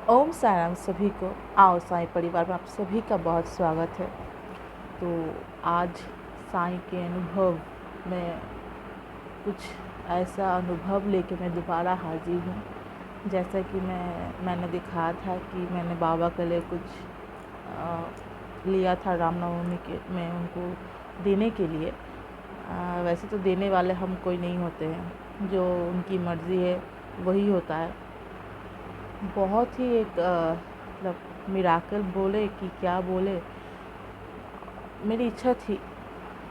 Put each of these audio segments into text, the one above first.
ओम साई राम सभी को। आओ साईं परिवार में आप सभी का बहुत स्वागत है। तो आज साईं के अनुभव में कुछ ऐसा अनुभव लेके मैं दोबारा हाजिर हूँ। जैसा कि मैंने दिखाया था कि मैंने बाबा के लिए कुछ लिया था रामनवमी के में उनको देने के लिए। वैसे तो देने वाले हम कोई नहीं होते हैं, जो उनकी मर्ज़ी है वही होता है। बहुत ही एक मतलब मिराकल बोले कि क्या बोले, मेरी इच्छा थी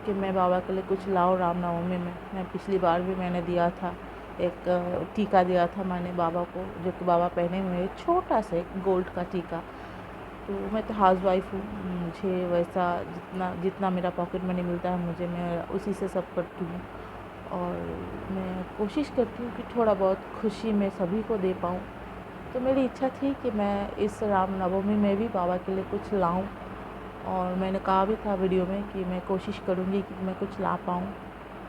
कि मैं बाबा के लिए कुछ लाऊं रामनवमी में। मैं पिछली बार भी मैंने दिया था, एक टीका दिया था मैंने बाबा को, जो कि बाबा पहने हुए हैं, छोटा सा एक गोल्ड का टीका। तो मैं तो हाउस वाइफ हूँ, मुझे वैसा जितना जितना मेरा पॉकेट मनी मिलता है मैं उसी से सब करती हूँ। और मैं कोशिश करती हूँ कि थोड़ा बहुत खुशी मैं सभी को दे पाऊँ। तो मेरी इच्छा थी कि मैं इस रामनवमी में भी बाबा के लिए कुछ लाऊं। और मैंने कहा भी था वीडियो में कि मैं कोशिश करूंगी कि मैं कुछ ला पाऊँ।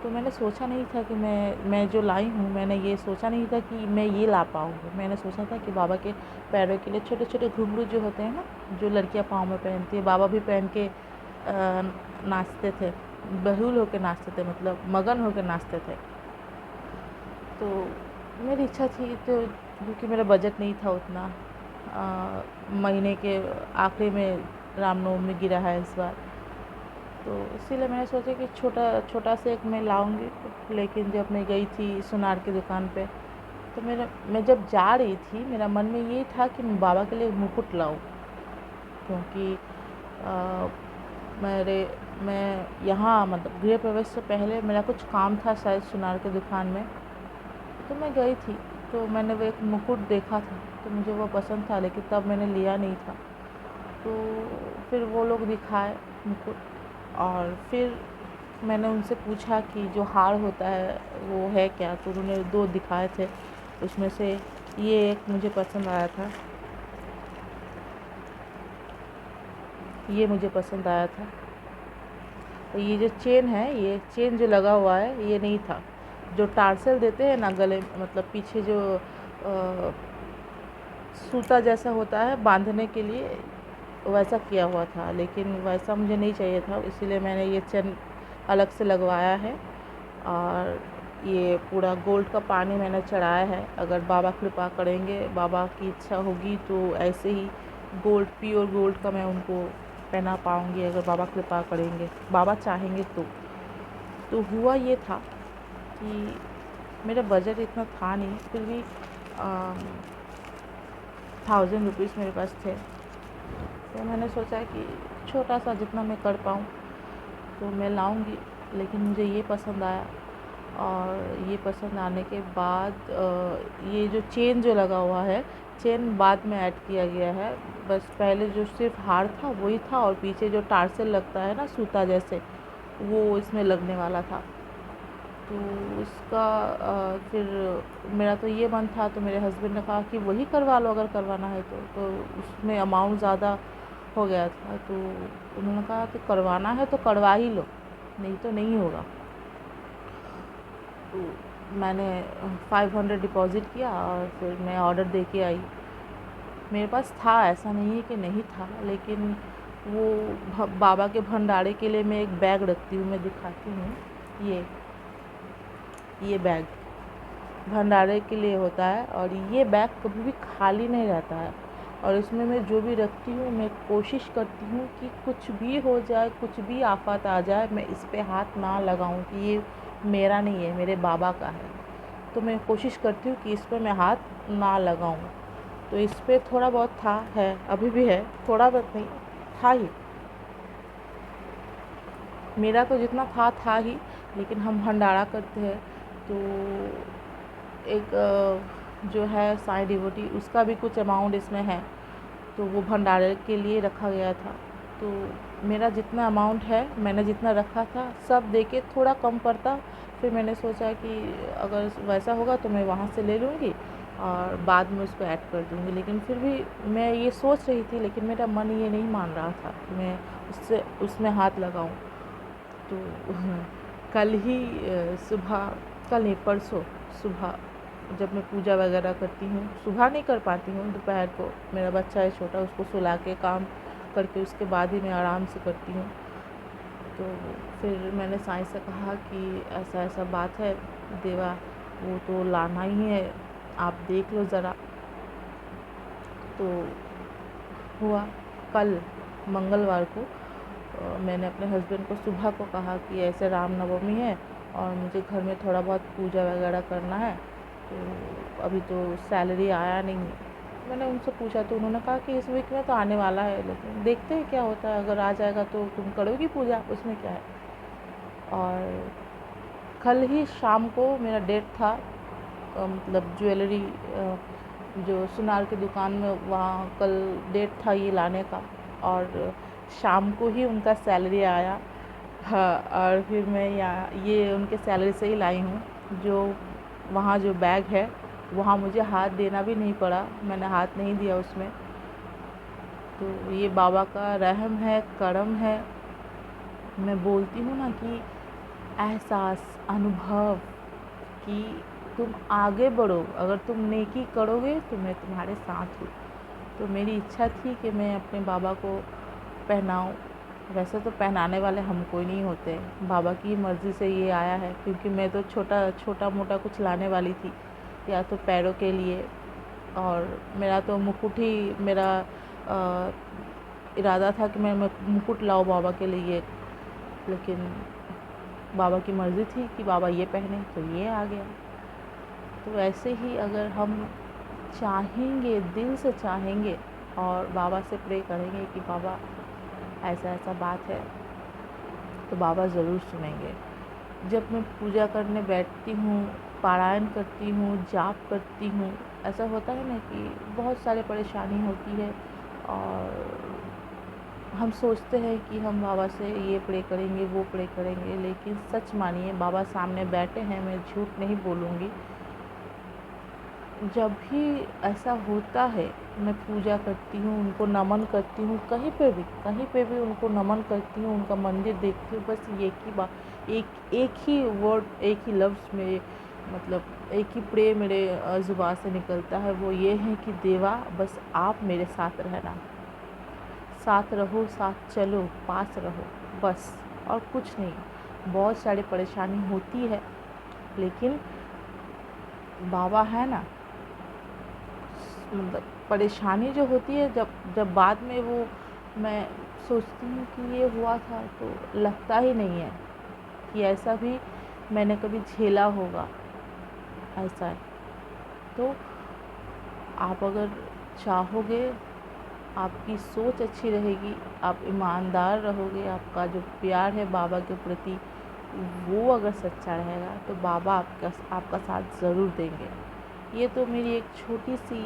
तो मैंने सोचा नहीं था कि मैं जो लाई हूँ, मैंने ये सोचा नहीं था कि मैं ये ला पाऊँगी। मैंने सोचा था कि बाबा के पैरों के लिए छोटे छोटे घुंघरू जो होते हैं ना, जो लड़कियाँ पाँव में पहनती है, बाबा भी पहन के नाचते थे, बहूल होकर नाचते थे, मतलब मगन होकर नाचते थे। तो मेरी इच्छा थी, तो क्योंकि मेरा बजट नहीं था उतना, महीने के आखिरी में रामनवमी गिरा है इस बार, तो इसीलिए मैंने सोचा कि छोटा छोटा से एक मैं लाऊंगी। लेकिन जब मैं गई थी सुनार की दुकान पे, तो मैं जब जा रही थी, मेरा मन में ये था कि मैं बाबा के लिए मुकुट लाऊं। क्योंकि आ, मैं यहाँ मतलब गृह प्रवेश से पहले मेरा कुछ काम था शायद सुनार की दुकान में, तो मैं गई थी। तो मैंने वो एक मुकुट देखा था, तो मुझे वो पसंद था, लेकिन तब मैंने लिया नहीं था। तो फिर वो लोग दिखाए मुकुट, और फिर मैंने उनसे पूछा कि जो हार होता है वो है क्या। तो उन्होंने दो दिखाए थे, उसमें से ये एक मुझे पसंद आया था, ये मुझे पसंद आया था। तो ये जो चेन है, ये चेन जो लगा हुआ है, ये नहीं था। जो टार्सल देते हैं ना गले, मतलब पीछे जो सूता जैसा होता है बांधने के लिए, वैसा किया हुआ था, लेकिन वैसा मुझे नहीं चाहिए था, इसीलिए मैंने ये चेन अलग से लगवाया है। और ये पूरा गोल्ड का पानी मैंने चढ़ाया है। अगर बाबा कृपा करेंगे, बाबा की इच्छा होगी, तो ऐसे ही गोल्ड, प्योर गोल्ड का मैं उनको पहना पाऊँगी, अगर बाबा कृपा करेंगे, बाबा चाहेंगे तो हुआ ये था कि मेरा बजट इतना था नहीं, फिर भी 1000 रुपीज़ मेरे पास थे। तो मैंने सोचा कि छोटा सा जितना मैं कर पाऊँ तो मैं लाऊंगी। लेकिन मुझे ये पसंद आया, और ये पसंद आने के बाद ये जो चेन जो लगा हुआ है, चेन बाद में ऐड किया गया है। बस पहले जो सिर्फ हार था वही था, और पीछे जो टार्सल लगता है ना सूता जैसे, वो इसमें लगने वाला था। तो उसका फिर मेरा तो ये मन था, तो मेरे हस्बैंड ने कहा कि वही करवा लो अगर करवाना है तो उसमें अमाउंट ज़्यादा हो गया था। तो उन्होंने कहा कि करवाना है तो करवा ही लो, नहीं तो नहीं होगा। तो मैंने 500 डिपॉज़िट किया, और फिर मैं ऑर्डर दे के आई। मेरे पास था, ऐसा नहीं है कि नहीं था, लेकिन वो बाबा के भंडारे के लिए मैं एक बैग रखती हूँ, मैं दिखाती हूँ। ये बैग भंडारे के लिए होता है, और ये बैग कभी भी खाली नहीं रहता है। और इसमें मैं जो भी रखती हूँ, मैं कोशिश करती हूँ कि कुछ भी हो जाए, कुछ भी आफत आ जाए, मैं इस पे हाथ ना लगाऊँ कि ये मेरा नहीं है, मेरे बाबा का है। तो मैं कोशिश करती हूँ कि इस पे मैं हाथ ना लगाऊँ। तो इस पे थोड़ा बहुत था, है, अभी भी है, थोड़ा बहुत नहीं, था ही। मेरा तो जितना था ही। लेकिन हम भंडारा करते हैं, तो एक जो है साई डिवोटी, उसका भी कुछ अमाउंट इसमें है, तो वो भंडारे के लिए रखा गया था। तो मेरा जितना अमाउंट है, मैंने जितना रखा था, सब दे के थोड़ा कम पड़ता। फिर मैंने सोचा कि अगर वैसा होगा तो मैं वहाँ से ले लूँगी, और बाद में उसको ऐड कर दूँगी। लेकिन फिर भी मैं ये सोच रही थी, लेकिन मेरा मन ये नहीं मान रहा था कि मैं उसमें हाथ लगाऊँ। तो कल ही सुबह, कल नहीं परसों सुबह जब मैं पूजा वगैरह करती हूँ, सुबह नहीं कर पाती हूँ, दोपहर को मेरा बच्चा है छोटा, उसको सुला के काम करके उसके बाद ही मैं आराम से करती हूँ। तो फिर मैंने साईं से कहा कि ऐसा ऐसा बात है देवा, वो तो लाना ही है, आप देख लो ज़रा। तो हुआ कल मंगलवार को मैंने अपने हस्बैंड को सुबह को कहा कि ऐसे रामनवमी है और मुझे घर में थोड़ा बहुत पूजा वगैरह करना है, तो अभी तो सैलरी आया नहीं है। मैंने उनसे पूछा तो उन्होंने कहा कि इस वीक में तो आने वाला है, लेकिन देखते हैं क्या होता है, अगर आ जाएगा तो तुम करोगी पूजा, उसमें क्या है। और कल ही शाम को मेरा डेट था, मतलब ज्वेलरी जो सुनार की दुकान में, वहाँ कल डेट था ये लाने का, और शाम को ही उनका सैलरी आया। हाँ, और फिर मैं यहाँ ये उनके सैलरी से ही लाई हूँ। जो वहाँ जो बैग है वहाँ मुझे हाथ देना भी नहीं पड़ा, मैंने हाथ नहीं दिया उसमें। तो ये बाबा का रहम है, करम है। मैं बोलती हूँ ना कि एहसास, अनुभव कि तुम आगे बढ़ो, अगर तुम नेकी करोगे तो मैं तुम्हारे साथ हूँ। तो मेरी इच्छा थी कि मैं अपने बाबा को पहनाऊँ। वैसे तो पहनाने वाले हम कोई नहीं होते, बाबा की मर्ज़ी से ये आया है, क्योंकि मैं तो छोटा मोटा कुछ लाने वाली थी, या तो पैरों के लिए, और मेरा तो मुकुट ही मेरा इरादा था कि मैं मुकुट लाऊं बाबा के लिए, लेकिन बाबा की मर्ज़ी थी कि बाबा ये पहने, तो ये आ गया। तो ऐसे ही अगर हम चाहेंगे, दिल से चाहेंगे और बाबा से प्रे करेंगे कि बाबा ऐसा ऐसा बात है, तो बाबा ज़रूर सुनेंगे। जब मैं पूजा करने बैठती हूँ, पारायण करती हूँ, जाप करती हूँ, ऐसा होता है ना कि बहुत सारी परेशानी होती है और हम सोचते हैं कि हम बाबा से ये प्रे करेंगे, वो प्रे करेंगे, लेकिन सच मानिए बाबा सामने बैठे हैं, मैं झूठ नहीं बोलूँगी। जब भी ऐसा होता है, मैं पूजा करती हूँ, उनको नमन करती हूँ, कहीं पे भी उनको नमन करती हूँ, उनका मंदिर देखती हूँ, बस एक ही बात, एक ही वर्ड, एक ही लफ्ज़ मेरे, मतलब एक ही प्रे मेरे ज़ुबान से निकलता है, वो ये है कि देवा बस आप मेरे साथ रहना, साथ रहो, साथ चलो, पास रहो, बस, और कुछ नहीं। बहुत सारी परेशानी होती है, लेकिन बाबा है ना, मतलब परेशानी जो होती है, जब बाद में वो मैं सोचती हूँ कि ये हुआ था, तो लगता ही नहीं है कि ऐसा भी मैंने कभी झेला होगा, ऐसा है। तो आप अगर चाहोगे, आपकी सोच अच्छी रहेगी, आप ईमानदार रहोगे, आपका जो प्यार है बाबा के प्रति वो अगर सच्चा रहेगा, तो बाबा आपका साथ ज़रूर देंगे। ये तो मेरी एक छोटी सी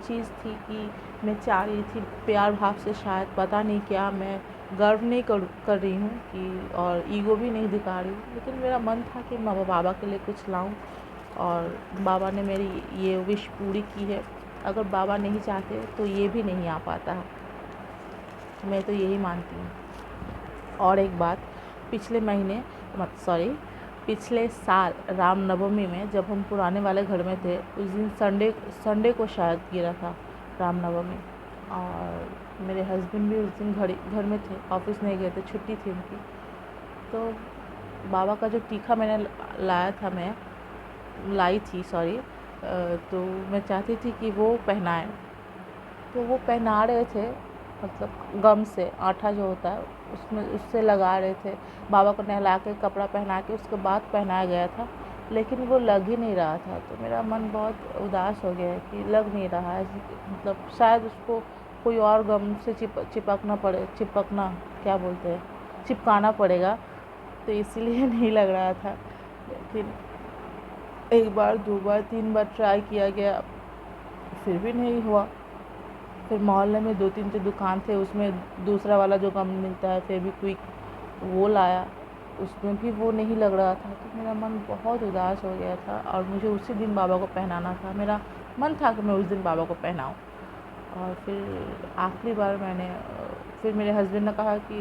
चीज़ थी कि मैं चाह रही थी प्यार भाव से, शायद पता नहीं क्या, मैं गर्व नहीं कर रही हूँ कि, और ईगो भी नहीं दिखा रही हूँ, लेकिन मेरा मन था कि मैं बाबा के लिए कुछ लाऊं, और बाबा ने मेरी ये विश पूरी की है। अगर बाबा नहीं चाहते तो ये भी नहीं आ पाता है, मैं तो यही मानती हूँ। और एक बात, पिछले साल रामनवमी में जब हम पुराने वाले घर में थे, उस दिन संडे को शायद गिरा था रामनवमी, और मेरे हस्बैंड भी उस दिन घर में थे, ऑफिस नहीं गए थे, छुट्टी थी उनकी। तो बाबा का जो टीका मैंने लाई थी, तो मैं चाहती थी कि वो पहनाएं, तो वो पहना रहे थे, मतलब गम से आटा जो होता है उससे लगा रहे थे। बाबा को नहला के कपड़ा पहना के उसके बाद पहनाया गया था, लेकिन वो लग ही नहीं रहा था। तो मेरा मन बहुत उदास हो गया कि लग नहीं रहा है, मतलब शायद उसको कोई और गम से चिपकाना पड़ेगा, तो इसीलिए नहीं लग रहा था। लेकिन एक बार, 2 बार, 3 बार ट्राई किया गया, फिर भी नहीं हुआ। फिर मोहल्ले में 2-3 जो दुकान थे, उसमें दूसरा वाला जो गम मिलता है फेविक्विक, वो लाया, उसमें भी वो नहीं लग रहा था। तो मेरा मन बहुत उदास हो गया था, और मुझे उसी दिन बाबा को पहनाना था। मेरा मन था कि मैं उस दिन बाबा को पहनाऊँ। और फिर आखिरी बार फिर मेरे हस्बैंड ने कहा कि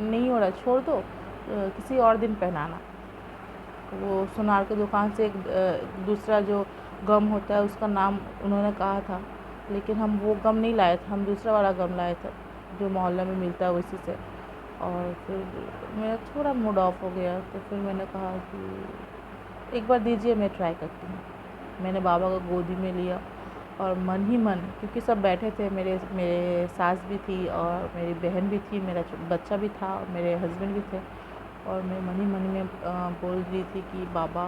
नहीं हो रहा, छोड़ दो, किसी और दिन पहनाना। वो सुनार की दुकान से एक दूसरा जो गम होता है उसका नाम उन्होंने कहा था, लेकिन हम वो गम नहीं लाए थे, हम दूसरा वाला गम लाए थे जो मोहल्ले में मिलता है उसी से। और फिर मेरा थोड़ा मूड ऑफ हो गया, तो फिर मैंने कहा कि एक बार दीजिए, मैं ट्राई करती हूँ। मैंने बाबा को गोदी में लिया और मन ही मन, क्योंकि सब बैठे थे, मेरे सास भी थी और मेरी बहन भी थी, मेरा बच्चा भी था और मेरे हस्बैंड भी थे, और मैं मन ही मन में बोल रही थी कि बाबा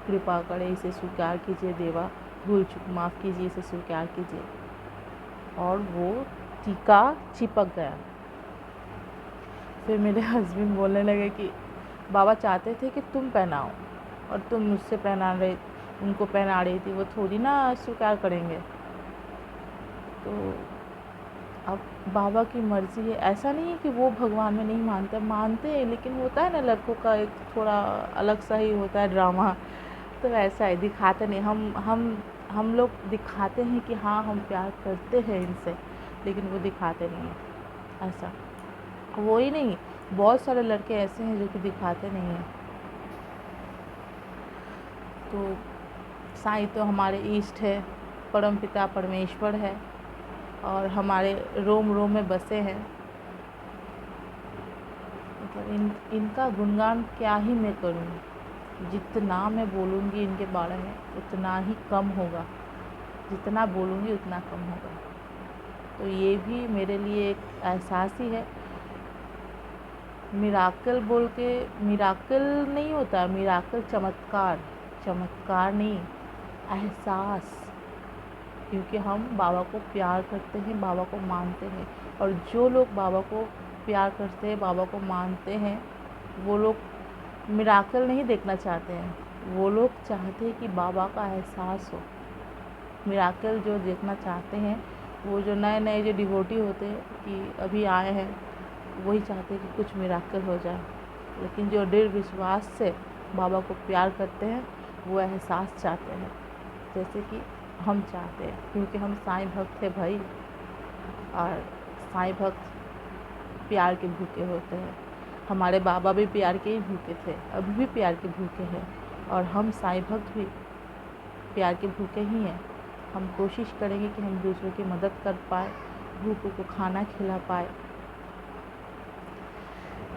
कृपा करे, इसे स्वीकार कीजिए, देवा भूल चूक माफ़ कीजिए, इसे स्वीकार कीजिए। और वो टीका चिपक गया। फिर मेरे हस्बैंड बोलने लगे कि बाबा चाहते थे कि तुम पहनाओ और तुम मुझसे उनको पहना रही थी, वो थोड़ी ना स्वीकार करेंगे। तो अब बाबा की मर्ज़ी है, ऐसा नहीं है कि वो भगवान में नहीं मानते हैं, लेकिन होता है ना लड़कों का एक थोड़ा अलग सा ही होता है ड्रामा। तो ऐसा है, दिखाते नहीं, हम लोग दिखाते हैं कि हाँ हम प्यार करते हैं इनसे, लेकिन वो दिखाते नहीं हैं। ऐसा वो ही नहीं, बहुत सारे लड़के ऐसे हैं जो कि दिखाते नहीं हैं। तो साईं तो हमारे इष्ट है, परमपिता परमेश्वर है और हमारे रोम रोम में बसे हैं। मतलब इनका गुणगान क्या ही मैं करूँ, जितना मैं बोलूँगी इनके बारे में उतना ही कम होगा, जितना बोलूँगी उतना कम होगा। तो ये भी मेरे लिए एक एहसास ही है। मिराकल बोल के, मिराकल नहीं होता, मिराकल चमत्कार नहीं, एहसास। क्योंकि हम बाबा को प्यार करते हैं, बाबा को मानते हैं, और जो लोग बाबा को प्यार करते हैं, बाबा को मानते हैं, वो लोग मिराकल नहीं देखना चाहते हैं, वो लोग चाहते हैं कि बाबा का एहसास हो। मिराकल जो देखना चाहते हैं, वो जो नए नए जो डिवोटी होते हैं कि अभी आए हैं, वही चाहते हैं कि कुछ मिराकल हो जाए। लेकिन जो दृढ़ विश्वास से बाबा को प्यार करते हैं, वो एहसास चाहते हैं, जैसे कि हम चाहते हैं, क्योंकि हम साईं भक्त हैं भाई। और साईं भक्त प्यार के भूखे होते हैं। हमारे बाबा भी प्यार के ही भूखे थे, अभी भी प्यार के भूखे हैं, और हम साईं भक्त भी प्यार के भूखे ही हैं। हम कोशिश करेंगे कि हम दूसरों की मदद कर पाए, भूखों को खाना खिला पाए।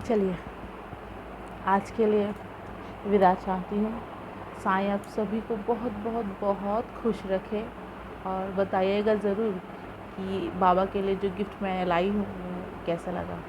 चलिए, आज के लिए विदा चाहती हूँ। साईं आप सभी को बहुत बहुत बहुत खुश रखे, और बताइएगा ज़रूर कि बाबा के लिए जो गिफ्ट मैं लाई हूँ वो कैसा लगा।